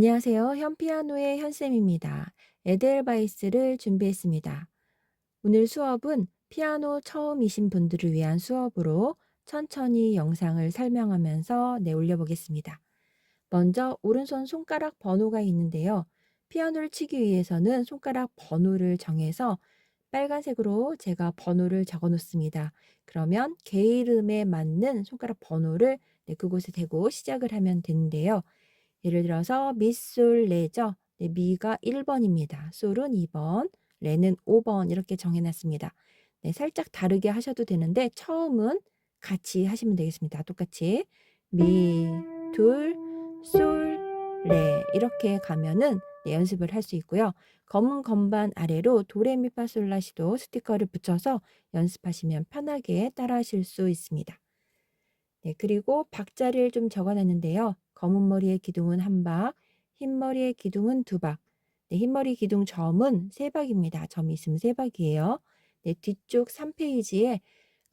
안녕하세요. 현피아노의 현쌤입니다. 에델바이스를 준비했습니다. 오늘 수업은 피아노 처음이신 분들을 위한 수업으로 천천히 영상을 설명하면서 올려보겠습니다. 먼저 오른손 손가락 번호가 있는데요. 피아노를 치기 위해서는 손가락 번호를 정해서 빨간색으로 제가 번호를 적어 놓습니다. 그러면 개 이름에 맞는 손가락 번호를 그곳에 대고 시작을 하면 되는데요. 예를 들어서 미, 솔, 레죠. 미가 1번입니다. 솔은 2번, 레는 5번 이렇게 정해놨습니다. 살짝 다르게 하셔도 되는데 처음은 같이 하시면 되겠습니다. 똑같이 미, 둘, 솔, 레 이렇게 가면은 연습을 할 수 있고요. 검은 건반 아래로 도레미파솔라시도 스티커를 붙여서 연습하시면 편하게 따라 하실 수 있습니다. 그리고 박자를 좀 적어놨는데요. 검은 머리의 기둥은 한 박, 흰 머리의 기둥은 두 박. 흰머리 기둥 점은 세 박입니다. 점이 있으면 세 박이에요. 뒤쪽 3페이지에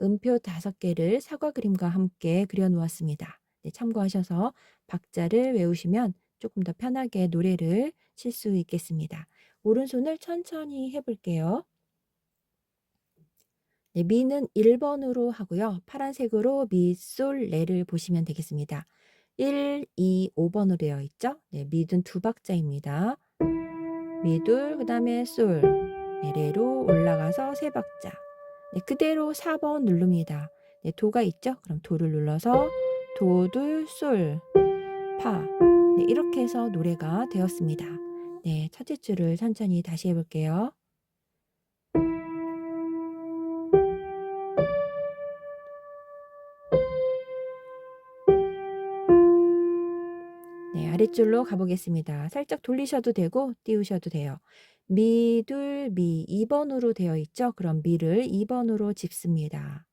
음표 5개를 사과 그림과 함께 그려놓았습니다. 참고하셔서 박자를 외우시면 조금 더 편하게 노래를 칠 수 있겠습니다. 오른손을 천천히 해볼게요. 미는 1번으로 하고요. 파란색으로 미, 솔, 레를 보시면 되겠습니다. 1, 2, 5번으로 되어 있죠? 미는 두 박자입니다. 미둘, 그 다음에 솔, 레로 올라가서 세 박자. 그대로 4번 누릅니다. 도가 있죠? 그럼 도를 눌러서 도, 둘, 솔, 파. 이렇게 해서 노래가 되었습니다. 첫째 줄을 천천히 다시 해볼게요. 아랫줄로 가보겠습니다. 살짝 돌리셔도 되고 띄우셔도 돼요. 미, 둘, 미 2번으로 되어 있죠? 그럼 미를 2번으로 짚습니다.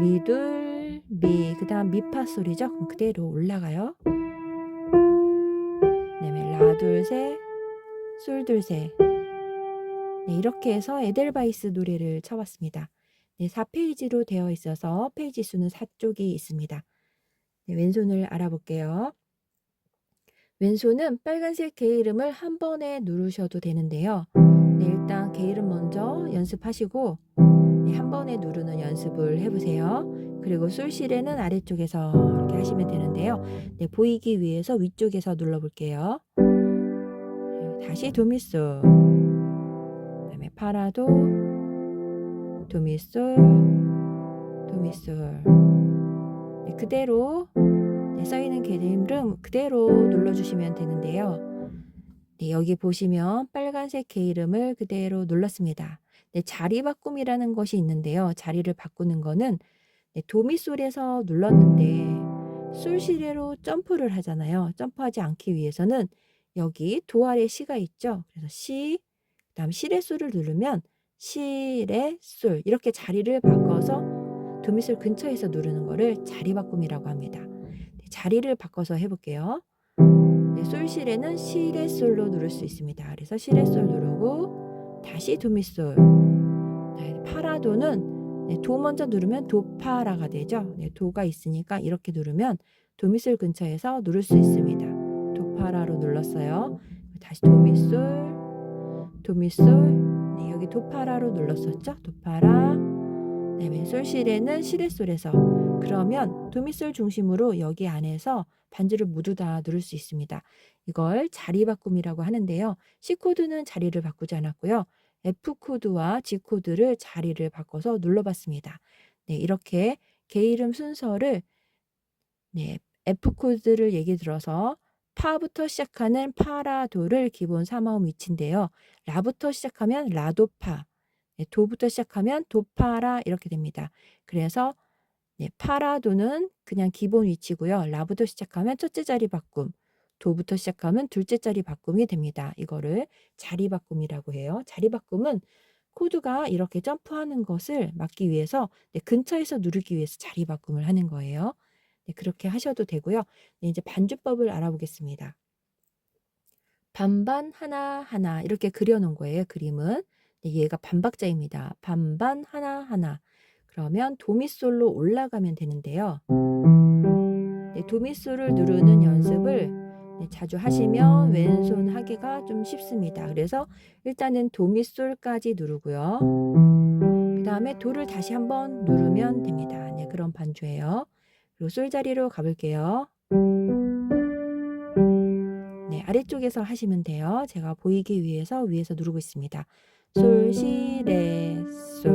미, 둘, 미, 그 다음 미파 소리죠? 그럼 그대로 올라가요. 그다음에 라, 둘, 셋, 솔, 둘, 셋. 이렇게 해서 에델바이스 노래를 쳐봤습니다. 4페이지로 되어 있어서 페이지 수는 4쪽이 있습니다. 왼손을 알아볼게요. 왼손은 빨간색 개 이름을 한 번에 누르셔도 되는데요. 일단 개 이름 먼저 연습하시고 한 번에 누르는 연습을 해보세요. 그리고 솔시레는 아래쪽에서 이렇게 하시면 되는데요. 보이기 위해서 위쪽에서 눌러볼게요. 다시 도미솔, 그다음에 파라도, 도미솔, 도미솔. 그대로 써있는 개 이름 그대로 눌러주시면 되는데요. 여기 보시면 빨간색 개 이름을 그대로 눌렀습니다. 자리 바꿈이라는 것이 있는데요. 자리를 바꾸는 거는 도미솔에서 눌렀는데 솔시레로 점프를 하잖아요. 점프하지 않기 위해서는 여기 도 아래 시가 있죠. 그래서 시, 그 다음 시레솔을 누르면 시레솔 이렇게 자리를 바꿔서 도미솔 근처에서 누르는 거를 자리 바꿈이라고 합니다. 자리를 바꿔서 해볼게요. 솔시레는 시레솔로 누를 수 있습니다. 그래서 시레솔 누르고 다시 도미솔. 파라도는 도 먼저 누르면 도파라가 되죠. 도가 있으니까 이렇게 누르면 도미솔 근처에서 누를 수 있습니다. 도파라로 눌렀어요. 다시 도미솔, 도미솔. 여기 도파라로 눌렀었죠. 도파라. 그다음에 솔시레는 시레솔에서. 그러면 도미솔 중심으로 여기 안에서 반주를 모두 다 누를 수 있습니다. 이걸 자리 바꿈이라고 하는데요. C 코드는 자리를 바꾸지 않았고요. F 코드와 G 코드를 자리를 바꿔서 눌러봤습니다. 이렇게 개 이름 순서를 F 코드를 얘기 들어서 파부터 시작하는 파라도를 기본 3화음 위치인데요. 라부터 시작하면 라도파, 도부터 시작하면 도파라 이렇게 됩니다. 그래서 파라도는 그냥 기본 위치고요. 라부터 시작하면 첫째 자리 바꿈, 도부터 시작하면 둘째 자리 바꿈이 됩니다. 이거를 자리 바꿈이라고 해요. 자리 바꿈은 코드가 이렇게 점프하는 것을 막기 위해서 근처에서 누르기 위해서 자리 바꿈을 하는 거예요. 그렇게 하셔도 되고요. 이제 반주법을 알아보겠습니다. 반반 하나하나 이렇게 그려놓은 거예요. 그림은. 얘가 반박자입니다. 반반 하나하나. 그러면 도미솔로 올라가면 되는데요. 도미솔을 누르는 연습을 네, 자주 하시면 왼손 하기가 좀 쉽습니다. 그래서 일단은 도미솔까지 누르고요. 그 다음에 도를 다시 한번 누르면 됩니다. 네, 그런 반주예요. 그리고 솔 자리로 가볼게요. 네, 아래쪽에서 하시면 돼요. 제가 보이기 위해서 위에서 누르고 있습니다. 솔, 시, 레, 솔.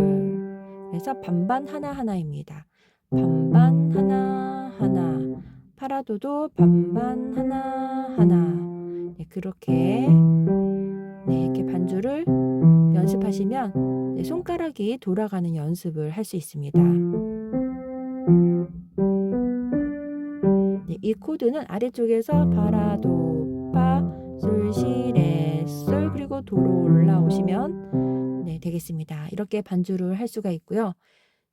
그래서 반반 하나하나입니다. 반반 하나하나. 파라도도 반반 하나하나. 네, 그렇게 네, 이렇게 반주를 연습하시면 네, 손가락이 돌아가는 연습을 할 수 있습니다. 네, 이 코드는 아래쪽에서 파라도, 파, 솔, 시, 레, 솔 그리고 도로 올라오시면 네, 되겠습니다. 이렇게 반주를 할 수가 있고요.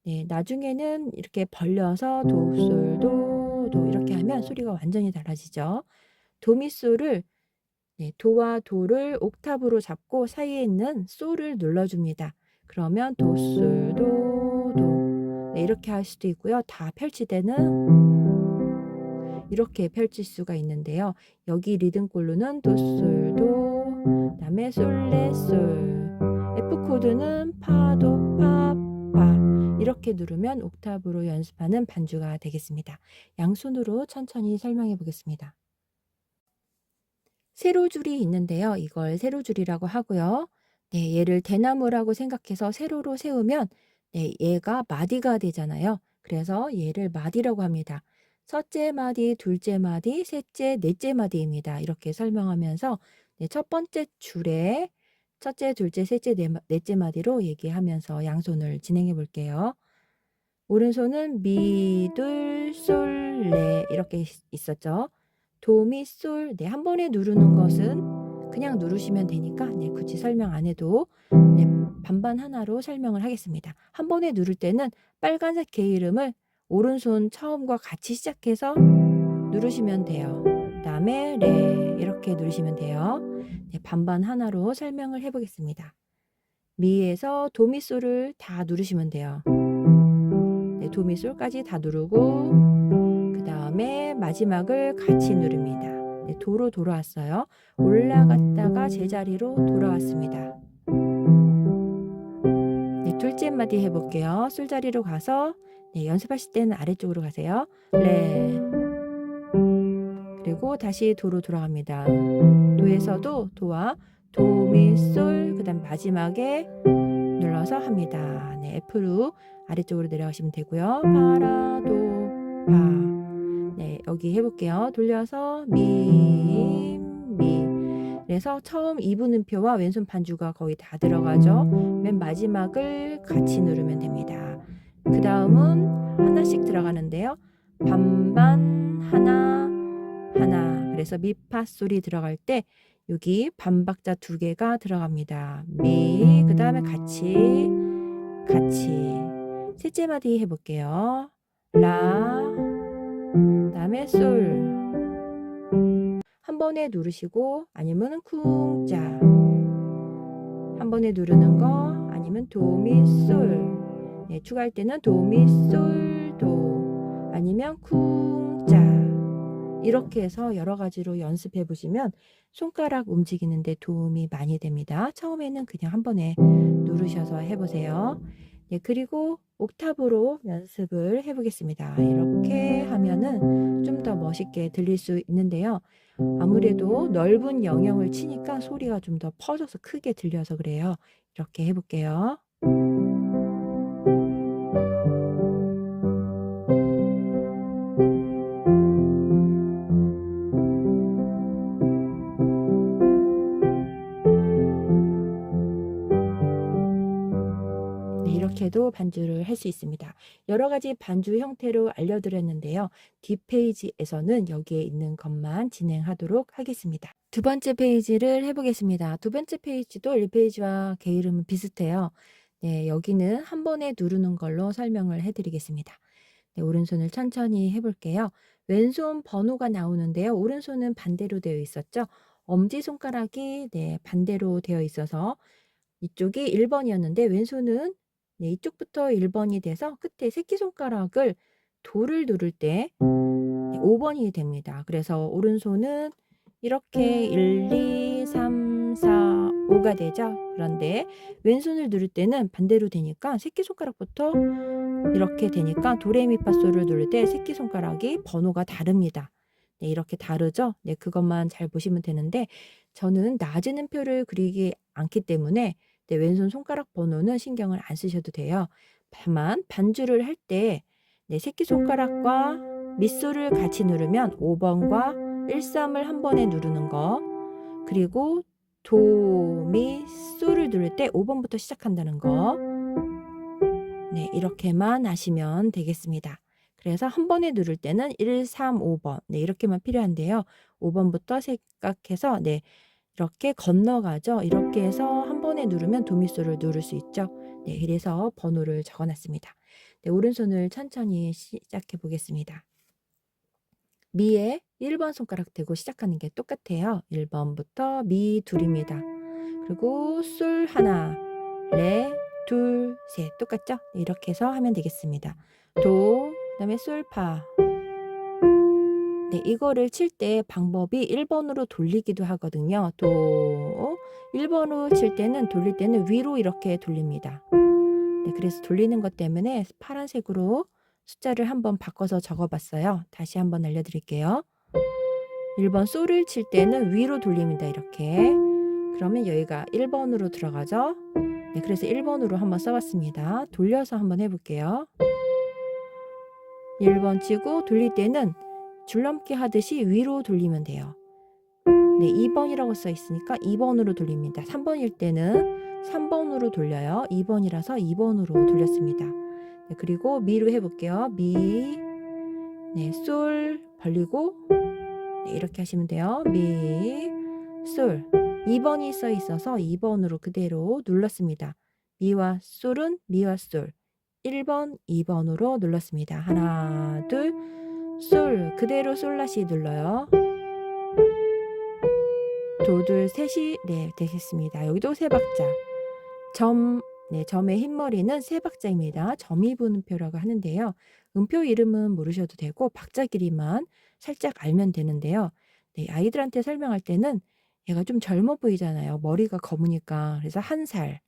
네, 나중에는 이렇게 벌려서 도, 솔, 도, 도 이렇게 하면 소리가 완전히 달라지죠. 도미솔을 네, 도와 도를 옥탑으로 잡고 사이에 있는 솔을 눌러줍니다. 그러면 도, 솔, 도, 도 네, 이렇게 할 수도 있고요. 다 펼칠 때는 이렇게 펼칠 수가 있는데요. 여기 리듬골로는 도, 솔, 도, 그다음에 솔, 레, 솔. F 코드는 파, 도, 파, 파. 이렇게 누르면 옥탑으로 연습하는 반주가 되겠습니다. 양손으로 천천히 설명해 보겠습니다. 세로줄이 있는데요. 이걸 세로줄이라고 하고요. 네, 얘를 대나무라고 생각해서 세로로 세우면 네, 얘가 마디가 되잖아요. 그래서 얘를 마디라고 합니다. 첫째 마디, 둘째 마디, 셋째, 넷째 마디입니다. 이렇게 설명하면서 네, 첫 번째 줄에 첫째, 둘째, 셋째, 넷째 마디로 얘기하면서 양손을 진행해 볼게요. 오른손은 미, 둘, 솔, 레 이렇게 있었죠. 도, 미, 솔. 네, 한 번에 누르는 것은 그냥 누르시면 되니까 네, 굳이 설명 안 해도 네, 반반 하나로 설명을 하겠습니다. 한 번에 누를 때는 빨간색 개 이름을 오른손 처음과 같이 시작해서 누르시면 돼요. 그다음에 레 이렇게 누르시면 돼요. 네, 반반 하나로 설명을 해보겠습니다. 미에서 도미솔을 다 누르시면 돼요. 네, 도미솔까지 다 누르고 그 다음에 마지막을 같이 누릅니다. 네, 도로 돌아왔어요. 올라갔다가 제자리로 돌아왔습니다. 네, 둘째 마디 해볼게요. 솔자리로 가서 네, 연습하실 때는 아래쪽으로 가세요. 레 그리고 다시 도로 돌아갑니다. 도에서도 도와 도미솔 그 다음 마지막에 눌러서 합니다. 네, F로 아래쪽으로 내려가시면 되고요. 파라도 파. 네, 여기 해볼게요. 돌려서 미, 미. 그래서 처음 2분음표와 왼손 반주가 거의 다 들어가죠. 맨 마지막을 같이 누르면 됩니다. 그 다음은 하나씩 들어가는데요. 반반 하나 하나. 그래서 미파 소리 들어갈 때 여기 반박자 2개가 들어갑니다. 미, 그 다음에 같이. 셋째 마디 해볼게요. 라, 그 다음에 솔. 한 번에 누르시고 아니면 쿵짜. 한 번에 누르는 거 아니면 도미솔. 네, 추가할 때는 도미솔 도 아니면 쿵짜. 이렇게 해서 여러 가지로 연습해 보시면 손가락 움직이는데 도움이 많이 됩니다. 처음에는 그냥 한 번에 누르셔서 해보세요. 네, 그리고 옥탑으로 연습을 해보겠습니다. 이렇게 하면은 좀 더 멋있게 들릴 수 있는데요. 아무래도 넓은 영역을 치니까 소리가 좀 더 퍼져서 크게 들려서 그래요. 이렇게 해볼게요. 네, 이렇게도 반주를 할 수 있습니다. 여러 가지 반주 형태로 알려드렸는데요. 뒷페이지에서는 여기에 있는 것만 진행하도록 하겠습니다. 두 번째 페이지를 해보겠습니다. 두 번째 페이지도 1페이지와 개 이름은 비슷해요. 네, 여기는 한 번에 누르는 걸로 설명을 해드리겠습니다. 네, 오른손을 천천히 해볼게요. 왼손 번호가 나오는데요. 오른손은 반대로 되어 있었죠. 엄지손가락이 네, 반대로 되어 있어서 이쪽이 1번이었는데 왼손은 네, 이쪽부터 1번이 돼서 끝에 새끼손가락을 도를 누를 때 5번이 됩니다. 그래서 오른손은 이렇게 1, 2, 3, 4, 5가 되죠. 그런데 왼손을 누를 때는 반대로 되니까 새끼손가락부터 이렇게 되니까 도레미파솔을 누를 때 새끼손가락이 번호가 다릅니다. 네, 이렇게 다르죠? 네, 그것만 잘 보시면 되는데 저는 낮은 음표를 그리기 않기 때문에 네, 왼손 손가락 번호는 신경을 안 쓰셔도 돼요. 다만 반주를 할 때 네, 새끼손가락과 밑소를 같이 누르면 5번과 1, 3을 한 번에 누르는 거, 그리고 도, 미, 소를 누를 때 5번부터 시작한다는 거, 네, 이렇게만 하시면 되겠습니다. 그래서 한 번에 누를 때는 1, 3, 5번 네, 이렇게만 필요한데요. 5번부터 생각해서 네, 이렇게 건너가죠. 이렇게 해서 한 번에 누르면 도미소를 누를 수 있죠. 네, 그래서 번호를 적어놨습니다. 네, 오른손을 천천히 시작해 보겠습니다. 미에 1번 손가락 대고 시작하는 게 똑같아요. 1번부터 미 둘입니다. 그리고 솔 하나, 레, 둘, 셋 똑같죠? 네, 이렇게 해서 하면 되겠습니다. 도, 그다음에 솔파. 네, 이거를 칠 때 방법이 1번으로 돌리기도 하거든요. 도, 1번으로 칠 때는 돌릴 때는 위로 이렇게 돌립니다. 네, 그래서 돌리는 것 때문에 파란색으로 숫자를 한번 바꿔서 적어봤어요. 다시 한번 알려드릴게요. 1번 솔을 칠 때는 위로 돌립니다. 이렇게. 그러면 여기가 1번으로 들어가죠. 네, 그래서 1번으로 한번 써봤습니다. 돌려서 한번 해볼게요. 1번 치고 돌릴 때는 줄넘기 하듯이 위로 돌리면 돼요. 네, 2번이라고 써 있으니까 2번으로 돌립니다. 3번일 때는 3번으로 돌려요. 2번이라서 2번으로 돌렸습니다. 네, 그리고 미로 해볼게요. 미, 네, 솔 벌리고 네, 이렇게 하시면 돼요. 미, 솔. 2번이 써 있어서 2번으로 그대로 눌렀습니다. 미와 솔은 미와 솔. 1번, 2번으로 눌렀습니다. 하나, 둘, 솔. 그대로 솔라시 눌러요. 도, 둘, 셋이 네, 되겠습니다. 여기도 세 박자. 점, 네, 점의 흰머리는 세 박자입니다. 점이분음표라고 하는데요. 음표 이름은 모르셔도 되고 박자 길이만 살짝 알면 되는데요. 네, 아이들한테 설명할 때는 얘가 좀 젊어 보이잖아요. 머리가 검으니까. 그래서 1살.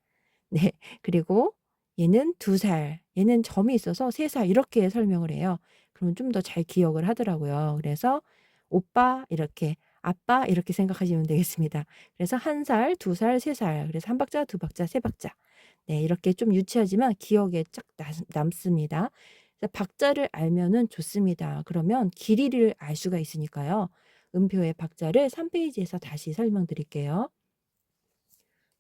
네, 그리고 얘는 2살. 얘는 점이 있어서 3살 이렇게 설명을 해요. 그러면 좀 더 잘 기억을 하더라고요. 그래서 오빠 이렇게, 아빠 이렇게 생각하시면 되겠습니다. 그래서 1살, 2살, 3살. 그래서 한 박자, 두 박자, 세 박자. 네, 이렇게 좀 유치하지만 기억에 쫙 남습니다. 그래서 박자를 알면은 좋습니다. 그러면 길이를 알 수가 있으니까요. 음표의 박자를 3페이지에서 다시 설명드릴게요.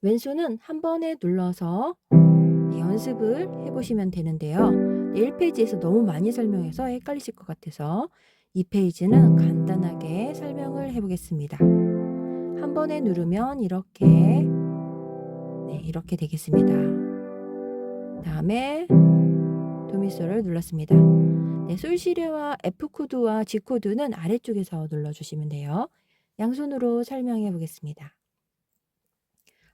왼손은 한 번에 눌러서 네, 연습을 해보시면 되는데요. 네, 1페이지에서 너무 많이 설명해서 헷갈리실 것 같아서 2페이지는 간단하게 설명을 해보겠습니다. 한 번에 누르면 이렇게 네, 이렇게 되겠습니다. 다음에 도미솔을 눌렀습니다. 네, 솔시레와 F코드와 G코드는 아래쪽에서 눌러주시면 돼요. 양손으로 설명해 보겠습니다.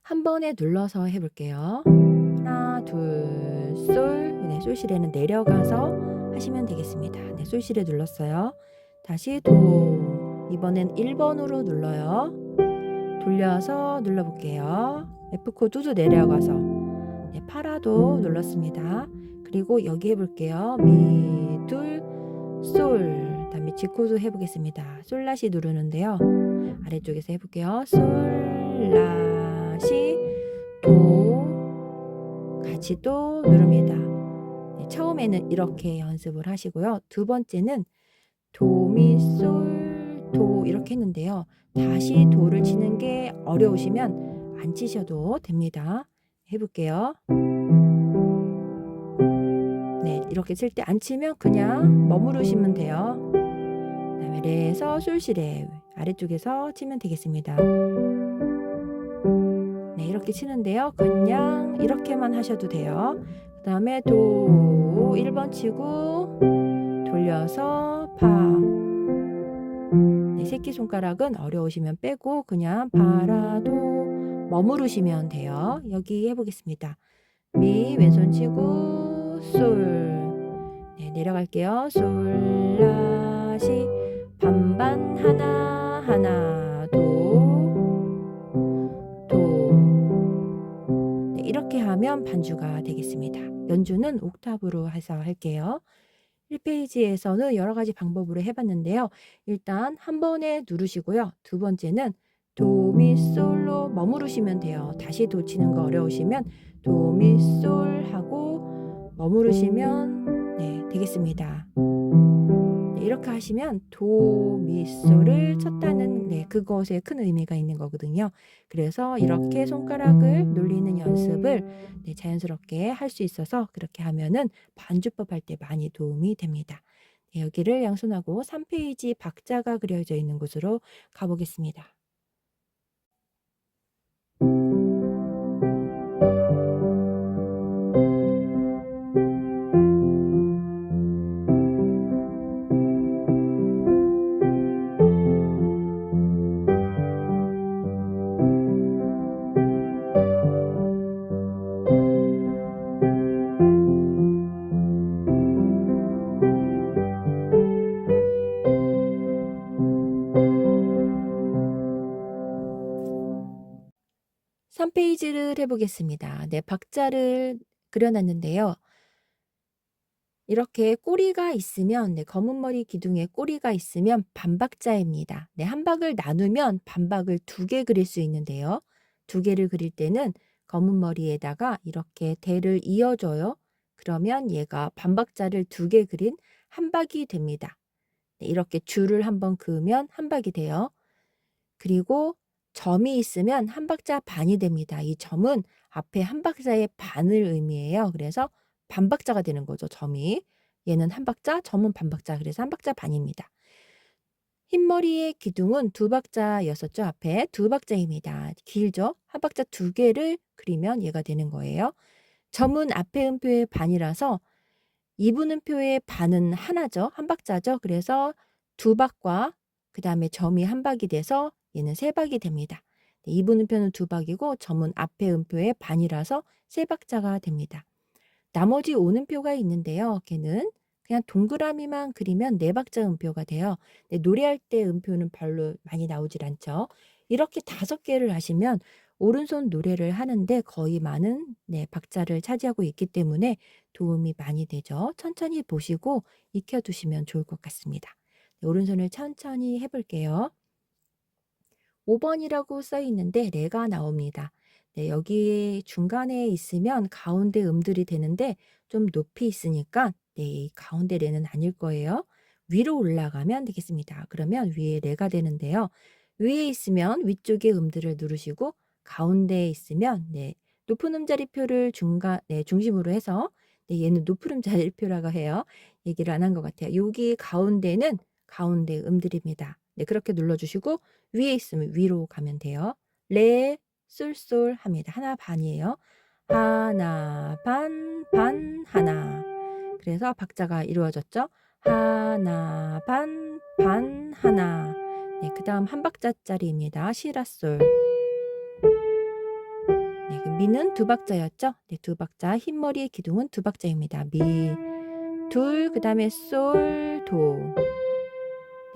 한 번에 눌러서 해볼게요. 하나, 둘, 솔. 네, 솔시레는 내려가서 하시면 되겠습니다. 네, 솔시레 눌렀어요. 다시 도. 이번엔 1번으로 눌러요. 돌려서 눌러볼게요. F코드도 내려가서. 네, 파라도 눌렀습니다. 그리고 여기 해볼게요. 미, 둘, 솔. 다음에 G코드 해보겠습니다. 솔라시 누르는데요. 아래쪽에서 해볼게요. 솔라시 도 같이 또 누릅니다. 네, 처음에는 이렇게 연습을 하시고요. 두 번째는 도미솔도 이렇게 했는데요. 다시 도를 치는 게 어려우시면 안 치셔도 됩니다. 해볼게요. 네, 이렇게 칠 때 안 치면 그냥 머무르시면 돼요. 그다음에 레에서 솔시레 아래쪽에서 치면 되겠습니다. 네, 이렇게 치는데요. 그냥 이렇게만 하셔도 돼요. 그 다음에 도 1번 치고 돌려서 파. 네, 새끼손가락은 어려우시면 빼고 그냥 파라도 머무르시면 돼요. 여기 해보겠습니다. 미 왼손 치고 솔. 네, 내려갈게요. 솔라시 반반 하나 하나 도 이렇게 하면 반주가 되겠습니다. 연주는 옥타브로 해서 할게요. 1페이지에서는 여러 가지 방법으로 해 봤는데요. 일단 한 번에 누르시고요. 두 번째는 도미솔로 머무르시면 돼요. 다시 도 치는 거 어려우시면 도미솔 하고 머무르시면 되겠습니다. 이렇게 하시면 도미솔을 쳤다는 그것에 큰 의미가 있는 거거든요. 그래서 이렇게 손가락을 놀리는 연습을 자연스럽게 할 수 있어서 그렇게 하면은 반주법 할 때 많이 도움이 됩니다. 여기를 양손하고 3페이지 박자가 그려져 있는 곳으로 가 보겠습니다. 3페이지를 해 보겠습니다. 박자를 그려 놨는데요. 이렇게 꼬리가 있으면 검은 머리 기둥에 꼬리가 있으면 반박자입니다. 한 박을 나누면 반박을 2개 그릴 수 있는데요. 2개를 그릴 때는 검은 머리에다가 이렇게 대를 이어줘요. 그러면 얘가 반박자를 2개 그린 한 박이 됩니다. 이렇게 줄을 한번 그으면 한 박이 돼요. 그리고 점이 있으면 한 박자 반이 됩니다. 이 점은 앞에 한 박자의 반을 의미해요. 그래서 반박자가 되는 거죠, 점이. 얘는 한 박자, 점은 반박자. 그래서 한 박자 반입니다. 흰머리의 기둥은 2박자였었죠, 앞에. 2박자입니다. 길죠? 한 박자 2개를 그리면 얘가 되는 거예요. 점은 앞에 음표의 반이라서 2분 음표의 반은 하나죠. 한 박자죠. 그래서 2박과 그다음에 점이 한 박이 돼서 얘는 3박이 됩니다. 2분 음표는 2박이고 점은 앞에 음표의 반이라서 3박자가 됩니다. 나머지 오음표가 있는데요. 걔는 그냥 동그라미만 그리면 4박자 음표가 돼요. 노래할 때 음표는 별로 많이 나오질 않죠. 이렇게 5개를 하시면 오른손 노래를 하는데 거의 많은 박자를 차지하고 있기 때문에 도움이 많이 되죠. 천천히 보시고 익혀두시면 좋을 것 같습니다. 오른손을 천천히 해볼게요. 5번이라고 써 있는데 레가 나옵니다. 여기 중간에 있으면 가운데 음들이 되는데 좀 높이 있으니까 이 가운데 레는 아닐 거예요. 위로 올라가면 되겠습니다. 그러면 위에 레가 되는데요. 위에 있으면 위쪽의 음들을 누르시고 가운데에 있으면 높은 음자리표를 중심으로 해서 얘는 높은 음자리표라고 해요. 얘기를 안 한 것 같아요. 여기 가운데는 가운데 음들입니다. 그렇게 눌러주시고 위에 있으면 위로 가면 돼요. 레, 솔솔 합니다. 하나 반이에요. 하나, 반, 반, 하나. 그래서 박자가 이루어졌죠. 하나, 반, 반, 하나. 그 다음 한 박자짜리입니다. 시라솔. 미는 2박자였죠. 2박자. 흰머리의 기둥은 2박자입니다. 미, 둘, 그 다음에 솔, 도.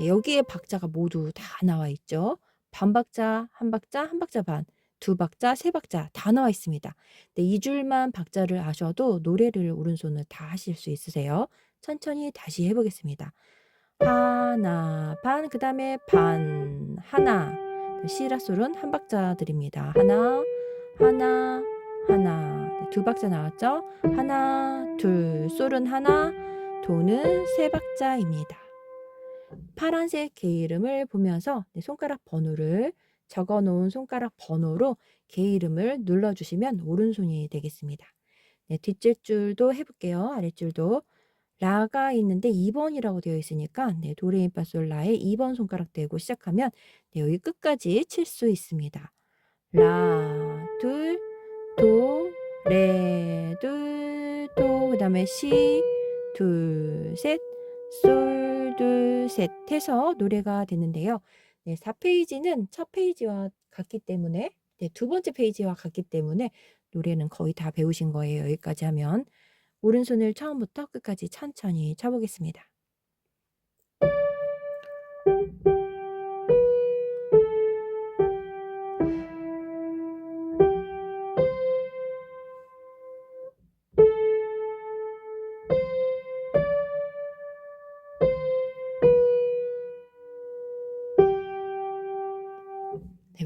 여기에 박자가 모두 다 나와 있죠. 반박자, 한 박자, 한 박자 반, 2박자, 3박자 다 나와 있습니다. 이 줄만 박자를 아셔도 노래를 오른손을 다 하실 수 있으세요. 천천히 다시 해보겠습니다. 하나, 반, 그 다음에 반, 하나. 시라솔은 한 박자들입니다. 하나, 하나, 하나. 2박자 나왔죠? 하나, 둘, 솔은 하나, 도는 3박자입니다. 파란색 개 이름을 보면서 손가락 번호를 적어 놓은 손가락 번호로 개 이름을 눌러주시면 오른손이 되겠습니다. 뒷줄도 해볼게요. 아랫줄도. 라가 있는데 2번이라고 되어 있으니까 도레미파솔라에 2번 손가락 대고 시작하면 여기 끝까지 칠 수 있습니다. 라, 둘, 도, 레, 둘, 도, 그 다음에 시, 둘, 셋, 솔, 둘, 셋 해서 노래가 되는데요. 4페이지는 첫 페이지와 같기 때문에 두 번째 페이지와 같기 때문에 노래는 거의 다 배우신 거예요. 여기까지 하면. 오른손을 처음부터 끝까지 천천히 쳐보겠습니다.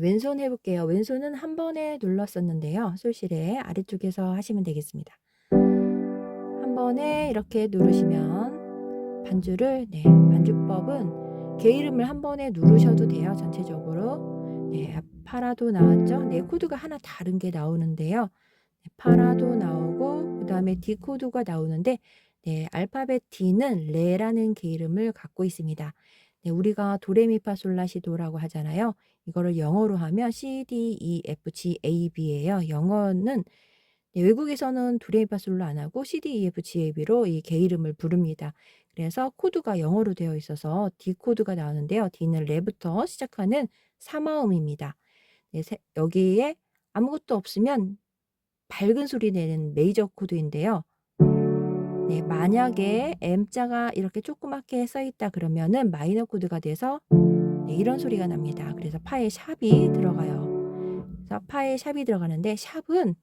왼손 해볼게요. 왼손은 한 번에 눌렀었는데요. 솔실에 아래쪽에서 하시면 되겠습니다. 한 번에 이렇게 누르시면 반주를, 반주법은 게이름을 한 번에 누르셔도 돼요. 전체적으로. 파라도 나왔죠. 코드가 하나 다른 게 나오는데요. 파라도 나오고 그 다음에 D 코드가 나오는데, 알파벳 D는 레라는 게이름을 갖고 있습니다. 우리가 도레미파솔라시도라고 하잖아요. 이거를 영어로 하면 C, D, E, F, G, A, B예요. 영어는 외국에서는 도레미파솔로 안 하고 C, D, E, F, G, A, B로 이 게이름을 부릅니다. 그래서 코드가 영어로 되어 있어서 D 코드가 나오는데요. D는 레부터 시작하는 3화음입니다. 여기에 아무것도 없으면 밝은 소리 내는 메이저 코드인데요. 만약에 M자가 이렇게 조그맣게 써있다 그러면은 마이너 코드가 돼서 이런 소리가 납니다. 그래서 파에 샵이 들어가요. 그래서 파에 샵이 들어가는데 샵은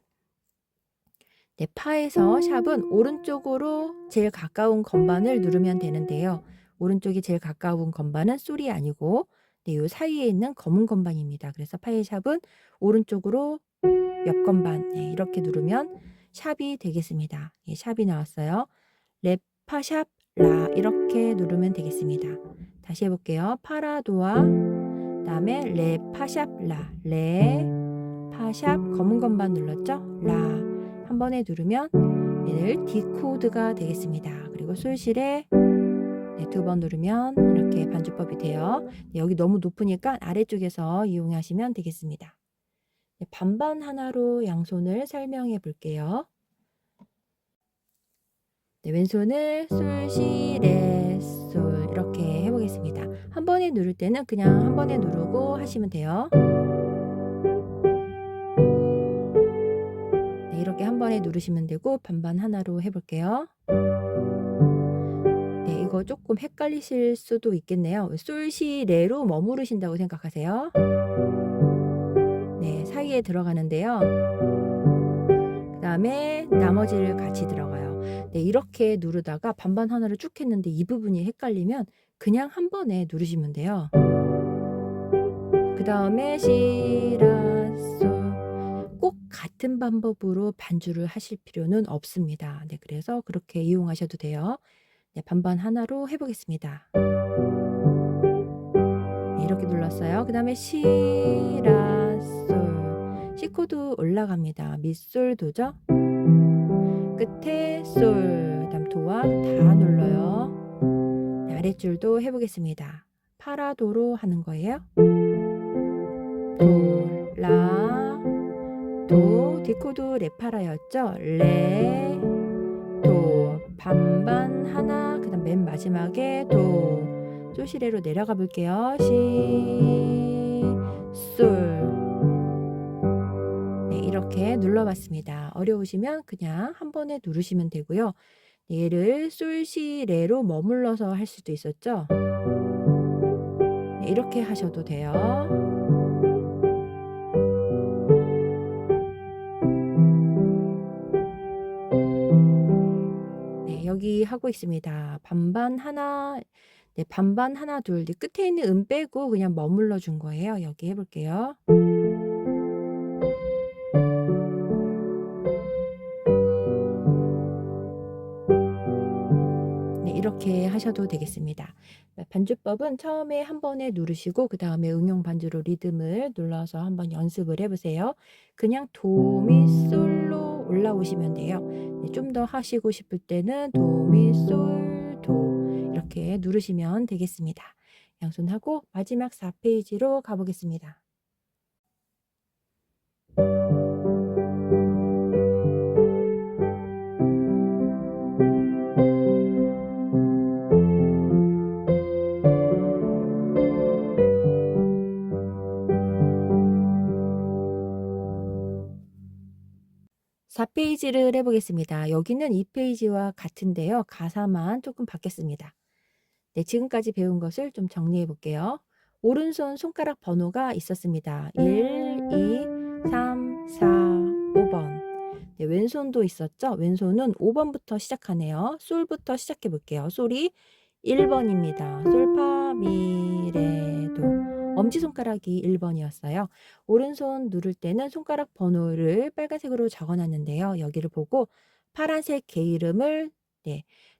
파에서 샵은 오른쪽으로 제일 가까운 건반을 누르면 되는데요. 오른쪽이 제일 가까운 건반은 솔이 아니고 이 사이에 있는 검은 건반입니다. 그래서 파의 샵은 오른쪽으로 몇 건반 이렇게 누르면 샵이 되겠습니다. 샵이 나왔어요. 레, 파, 샵, 라 이렇게 누르면 되겠습니다. 다시 해볼게요. 파라도와 그 다음에 레, 파, 샵, 라, 레, 파, 샵, 검은 건반 눌렀죠? 라 한 번에 누르면 얘를 D 코드가 되겠습니다. 그리고 솔실에 두 번 누르면 이렇게 반주법이 돼요. 여기 너무 높으니까 아래쪽에서 이용하시면 되겠습니다. 반반 하나로 양손을 설명해 볼게요. 왼손을 솔, 시, 레, 솔 이렇게 해보겠습니다. 한 번에 누를 때는 그냥 한 번에 누르고 하시면 돼요. 이렇게 한 번에 누르시면 되고 반반 하나로 해볼게요. 이거 조금 헷갈리실 수도 있겠네요. 솔, 시, 레로 머무르신다고 생각하세요. 사이에 들어가는데요. 그 다음에 나머지를 같이 들어가요. 이렇게 누르다가 반반 하나를 쭉 했는데 이 부분이 헷갈리면 그냥 한 번에 누르시면 돼요. 그 다음에 시, 라, 솔 꼭 같은 방법으로 반주를 하실 필요는 없습니다. 그래서 그렇게 이용하셔도 돼요. 반반 하나로 해보겠습니다. 이렇게 눌렀어요. 그 다음에 시, 라, 솔 C 코드 올라갑니다. 미, 솔, 도죠. 끝에 솔, 그 다음 도와 다 눌러요. 아랫줄도 해보겠습니다. 파라도로 하는 거예요. 도, 라, 도, D코드 레파라였죠. 레, 도, 반반 하나, 그 다음 맨 마지막에 도, 솔시레로 내려가 볼게요. 시, 솔. 이렇게 눌러봤습니다. 어려우시면 그냥 한 번에 누르시면 되고요. 얘를 솔, 시, 레로 머물러서 할 수도 있었죠. 이렇게 하셔도 돼요. 여기 하고 있습니다. 반반 하나, 반반 하나, 둘, 끝에 있는 음 빼고 그냥 머물러 준 거예요. 여기 해볼게요. 이렇게 하셔도 되겠습니다. 반주법은 처음에 한 번에 누르시고 그 다음에 응용 반주로 리듬을 눌러서 한번 연습을 해보세요. 그냥 도, 미, 솔로 올라오시면 돼요. 좀 더 하시고 싶을 때는 도, 미, 솔, 도 이렇게 누르시면 되겠습니다. 양손하고 마지막 4페이지로 가보겠습니다. 4페이지를 해보겠습니다. 여기는 2페이지와 같은데요. 가사만 조금 바뀌었습니다. 지금까지 배운 것을 좀 정리해 볼게요. 오른손 손가락 번호가 있었습니다. 1, 2, 3, 4, 5번. 왼손도 있었죠? 왼손은 5번부터 시작하네요. 솔부터 시작해 볼게요. 솔이 1번입니다. 솔, 파, 미, 레, 도. 엄지손가락이 1번이었어요. 오른손 누를 때는 손가락 번호를 빨간색으로 적어 놨는데요. 여기를 보고 파란색 개 이름을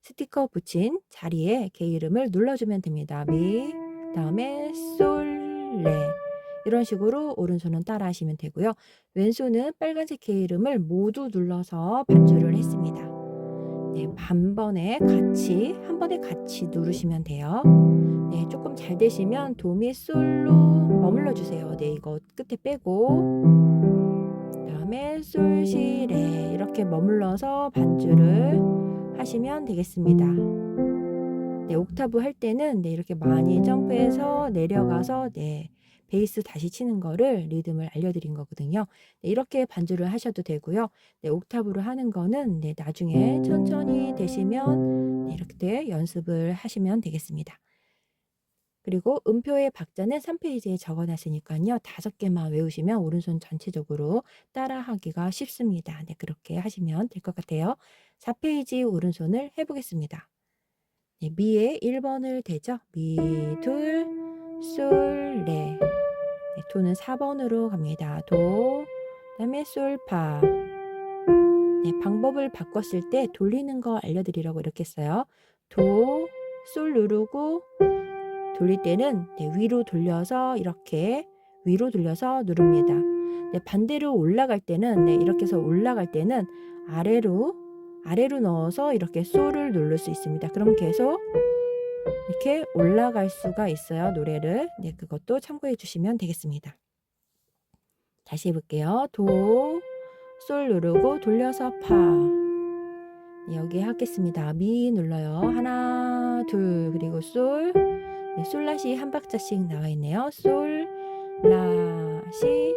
스티커 붙인 자리에 개 이름을 눌러주면 됩니다. 미, 그다음에 솔, 레. 이런 식으로 오른손은 따라 하시면 되고요. 왼손은 빨간색 개 이름을 모두 눌러서 반주를 했습니다. 반번에 같이 한 번에 같이 누르시면 돼요. 조금 잘 되시면 도미 솔로 머물러 주세요. 이거 끝에 빼고 그다음에 솔, 시, 레 이렇게 머물러서 반주를 하시면 되겠습니다. 옥타브 할 때는 이렇게 많이 점프해서 내려가서 베이스 다시 치는 거를 리듬을 알려드린 거거든요. 이렇게 반주를 하셔도 되고요. 옥타브로 하는 거는 나중에 천천히 되시면 이렇게 연습을 하시면 되겠습니다. 그리고 음표의 박자는 3페이지에 적어놨으니까요. 5개만 외우시면 오른손 전체적으로 따라하기가 쉽습니다. 그렇게 하시면 될 것 같아요. 4페이지 오른손을 해보겠습니다. 미에 1번을 대죠. 미, 둘, 솔, 레. 도는 4번으로 갑니다. 도, 그다음에 솔, 파. 방법을 바꿨을 때 돌리는 거 알려드리려고 이렇게 했어요. 도, 솔 누르고 돌릴 때는 위로 돌려서 이렇게 위로 돌려서 누릅니다. 반대로 올라갈 때는 이렇게 해서 올라갈 때는 아래로 넣어서 이렇게 솔을 누를 수 있습니다. 그럼 계속 이렇게 올라갈 수가 있어요. 노래를. 그것도 참고해 주시면 되겠습니다. 다시 해볼게요. 도, 솔 누르고 돌려서 파. 여기 하겠습니다. 미 눌러요. 하나, 둘, 그리고 솔. 솔라시 한 박자씩 나와 있네요. 솔, 라, 시,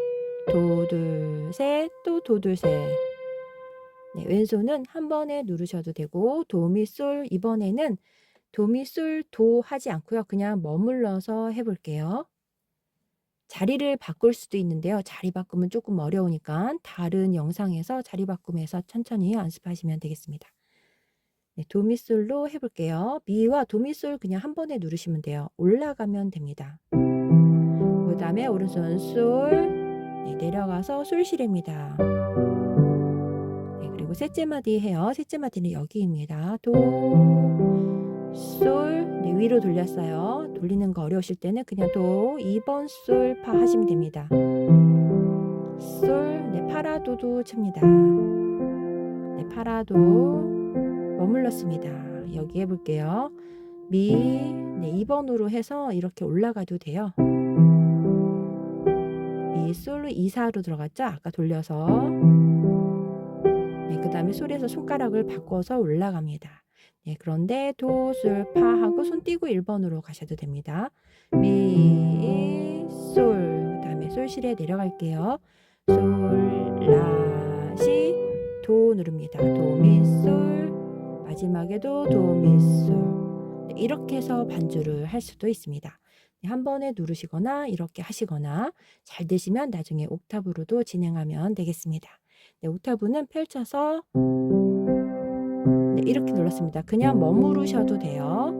도, 둘, 셋, 또 도, 둘, 셋. 왼손은 한 번에 누르셔도 되고 도, 미, 솔 이번에는 도, 미, 솔, 도 하지 않고요. 그냥 머물러서 해볼게요. 자리를 바꿀 수도 있는데요. 자리 바꾸면 조금 어려우니까 다른 영상에서 자리 바꾸면서 천천히 연습하시면 되겠습니다. 도미솔로 해볼게요. 미와 도미솔 그냥 한 번에 누르시면 돼요. 올라가면 됩니다. 그 다음에 오른손 솔, 내려가서 솔시레입니다. 그리고 셋째 마디 해요. 셋째 마디는 여기입니다. 도, 솔, 위로 돌렸어요. 돌리는 거 어려우실 때는 그냥 도, 2번 솔, 파 하시면 됩니다. 솔, 파라도도 칩니다. 파라도 머물렀습니다. 여기 해볼게요. 미, 2번으로 해서 이렇게 올라가도 돼요. 미, 솔로 2사로 들어갔죠? 아까 돌려서. 그 다음에 솔에서 손가락을 바꿔서 올라갑니다. 그런데 도, 솔, 파 하고 손 띄고 1번으로 가셔도 됩니다. 미, 솔, 그 다음에 솔실에 내려갈게요. 솔, 라, 시, 도 누릅니다. 도, 미, 솔, 마지막에도 도, 미, 솔. 이렇게 해서 반주를 할 수도 있습니다. 한 번에 누르시거나 이렇게 하시거나 잘 되시면 나중에 옥타브로도 진행하면 되겠습니다. 옥타브는 펼쳐서 이렇게 눌렀습니다. 그냥 머무르셔도 돼요.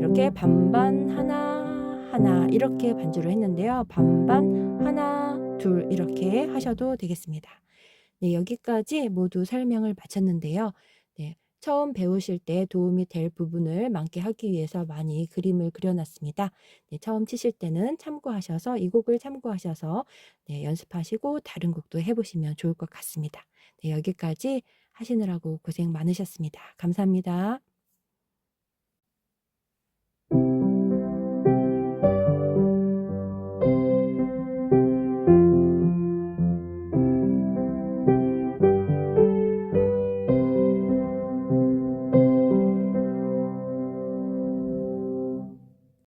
이렇게 반반 하나 하나 이렇게 반주를 했는데요. 반반 하나 둘 이렇게 하셔도 되겠습니다. 여기까지 모두 설명을 마쳤는데요. 처음 배우실 때 도움이 될 부분을 많게 하기 위해서 많이 그림을 그려놨습니다. 처음 치실 때는 참고하셔서 이 곡을 참고하셔서 연습하시고 다른 곡도 해보시면 좋을 것 같습니다. 여기까지 하시느라고 고생 많으셨습니다. 감사합니다.